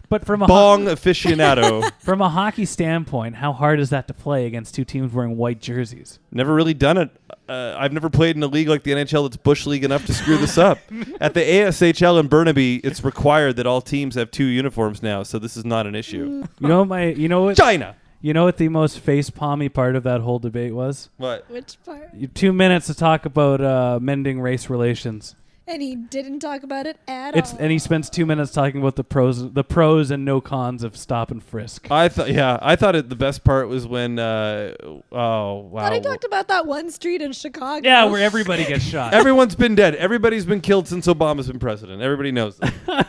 But from a bong aficionado. from a hockey standpoint, how hard is that to play against two teams wearing white jerseys? Never really done it. I've never played in a league like the NHL that's bush league enough to screw this up. At the ASHL in Burnaby, it's required that all teams have 2 uniforms now, so this is not an issue. You know what? China. You know what the most face-palmy part of that whole debate was? What? Which part? 2 minutes to talk about mending race relations. And he didn't talk about it at all. And he spends 2 minutes talking about the pros and no cons of stop and frisk. I thought the best part was when oh wow. Thought he talked about that one street in Chicago. Yeah, where everybody gets shot. Everyone's been dead. Everybody's been killed since Obama's been president. Everybody knows that.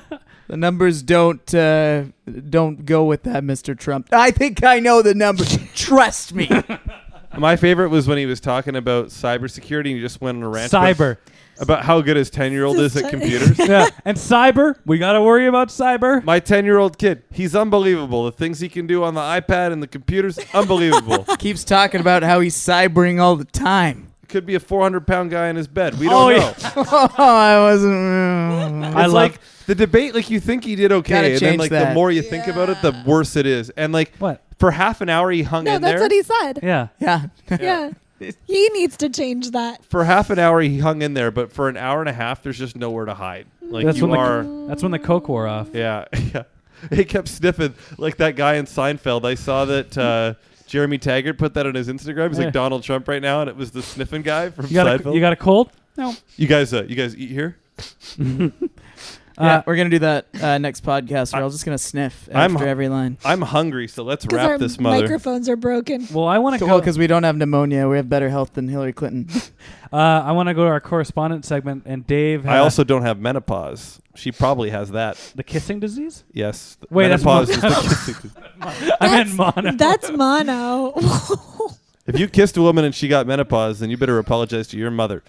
The numbers don't go with that, Mr. Trump. I think I know the numbers. Trust me. My favorite was when he was talking about cybersecurity and he just went on a rant about how good his 10-year-old is at computers. Yeah, and cyber, we got to worry about cyber. My 10-year-old kid, he's unbelievable. The things he can do on the iPad and the computers, unbelievable. Keeps talking about how he's cybering all the time. Could be a 400-pound guy in his bed. We don't know. Yeah. I wasn't. It's like the debate, like you think he did okay, Gotta and then change like that. the more you think about it, the worse it is. And like What? for half an hour he hung in there. No, that's what he said. Yeah. Yeah. Yeah. He needs to change that. For half an hour he hung in there, but for an hour and a half there's just nowhere to hide. Like That's you when are that's when the coke wore off. Yeah. Yeah. He kept sniffing like that guy in Seinfeld. I saw that Jeremy Taggart put that on his Instagram. He's Yeah. like Donald Trump right now, and it was the sniffing guy from You got Seinfeld. you got a cold? No. You guys eat here? Yeah, we're gonna do that next podcast. We're all just gonna sniff after every line. I'm hungry, so let's Because wrap our this mother. microphones are broken. Well, I want to Well, go because we don't have pneumonia, we have better health than Hillary Clinton. I want to go to our correspondent segment, and Dave. I also don't have menopause. She probably has that. the kissing disease. Yes. Wait, that's menopause is the kissing disease. I meant mono. That's mono. If you kissed a woman and she got menopause, then you better apologize to your mother.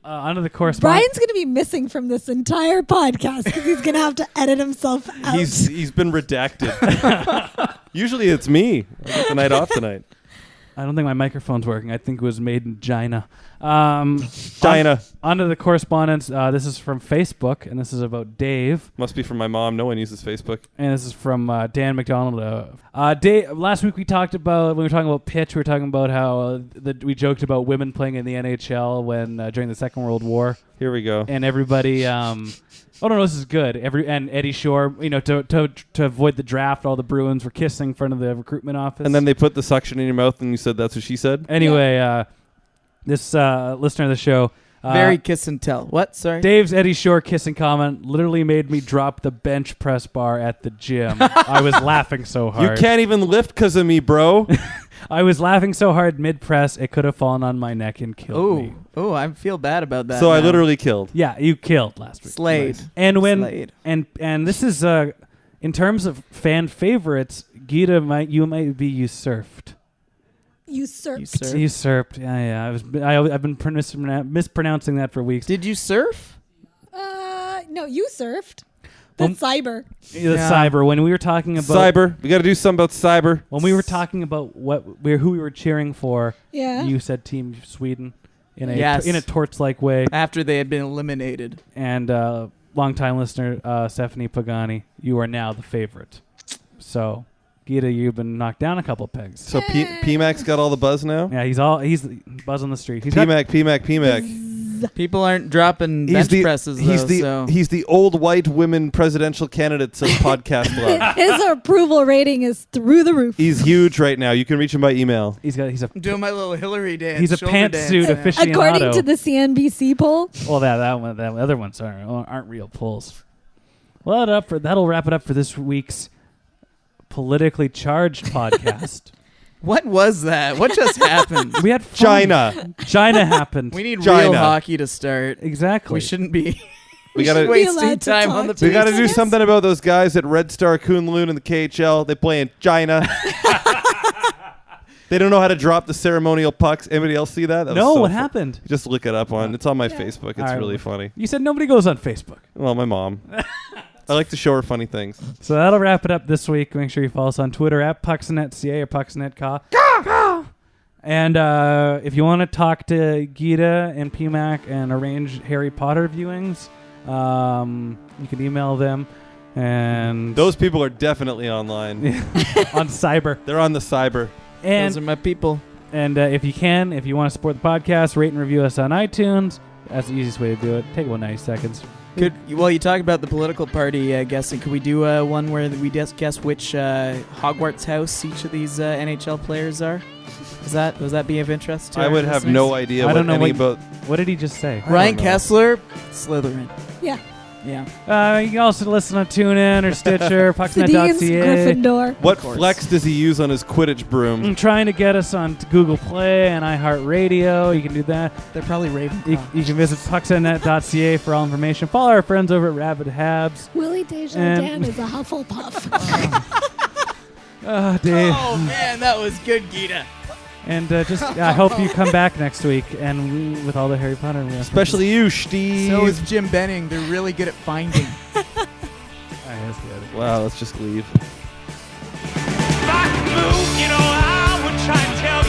Onto the correspondent. Brian's going to be missing from this entire podcast because he's going to have to edit himself out. He's been redacted. Usually it's me. I got the night off tonight. I don't think my microphone's working. I think it was made in China. China. Onto the correspondence. This is from Facebook, and this is about Dave. Must be from my mom. No one uses Facebook. And this is from Dan McDonald. Dave, last week we talked about, when we were talking about pitch, we were talking about how we joked about women playing in the NHL when during the Second World War. Here we go. And everybody, oh no, this is good. And Eddie Shore, to avoid the draft, all the Bruins were kissing in front of the recruitment office. And then they put the suction in your mouth and you said that's what she said? Anyway, this listener of the show, Very kiss and tell. What? Sorry. Dave's Eddie Shore kissing comment literally made me drop the bench press bar at the gym. I was laughing so hard. You can't even lift because of me, bro. I was laughing so hard mid-press, it could have fallen on my neck and killed me. Oh, I feel bad about that. So now. I literally killed. Yeah, you killed last week. Slayed. Nice. And when Slayed. and this is in terms of fan favorites, Geeta might be usurped. Usurped. Usurped. Yeah. I've been mispronouncing that for weeks. Did you surf? No, you surfed. That's cyber. The cyber. When we were talking about Cyber. We got to do something about cyber. When we were talking about who we were cheering for, Yeah. you said Team Sweden in a Yes. in a torch-like way. After they had been eliminated. And longtime listener Stephanie Pagani, you are now the favorite. So, Geeta, you've been knocked down a couple pegs. So PMAC's got all the buzz now? Yeah, he's buzz on the street. He's PMAC. People aren't dropping bench presses, though. He's the old white women presidential candidates of podcast love. His approval rating is through the roof. He's huge right now. You can reach him by email. He's a I'm doing my little Hillary dance. he's a shoulder pantsuit dance. aficionado. According to the CNBC poll. Well, that other ones aren't real polls. Well, that'll wrap it up for this week's politically charged podcast. What was that? What just happened? We had fun. China happened. We need China. real hockey to start. Exactly. We shouldn't be. We gotta be allowed wasting to time talk on the. to We got to do Phoenix? something about those guys at Red Star Kunlun in the KHL. They play in China. They don't know how to drop the ceremonial pucks. Anybody else see that? That was No, so what fu- happened? Just look it up on. It's on my Facebook. It's All right. really funny. You said nobody goes on Facebook. Well, my mom. I like to show her funny things. So that'll wrap it up this week. Make sure you follow us on Twitter at PucksNetCA or PucksNetCa. And if you want to talk to Geeta and PMAC and arrange Harry Potter viewings, you can email them. And Those people are definitely online. on Cyber. They're on the cyber. And Those are my people. And if you want to support the podcast, rate and review us on iTunes. That's the easiest way to do it. Take about 90 seconds. Well, you talk about the political party guessing. Could we do one where we just guess which Hogwarts house each of these NHL players are? Would that be of interest to I our would have listeners? no idea I don't know about. what did he just say? Ryan don't know. Kessler, Slytherin. Yeah. Yeah. You can also listen on TuneIn or Stitcher, Sedin's pucksnet.ca. Gryffindor. What flex does he use on his Quidditch broom? I'm trying to get us on Google Play and iHeartRadio. You can do that. They're probably Ravenclaw. You can visit pucksnet.ca for all information. Follow our friends over at Rabid Habs. Willie Desjardins is a Hufflepuff. Dave. Oh man, that was good, Geeta. And I hope you come back next week and with all the Harry Potter references. Especially you, Steve. So is Jim Benning. They're really good at finding. All right, that's good. Wow, let's just leave. I would try and tell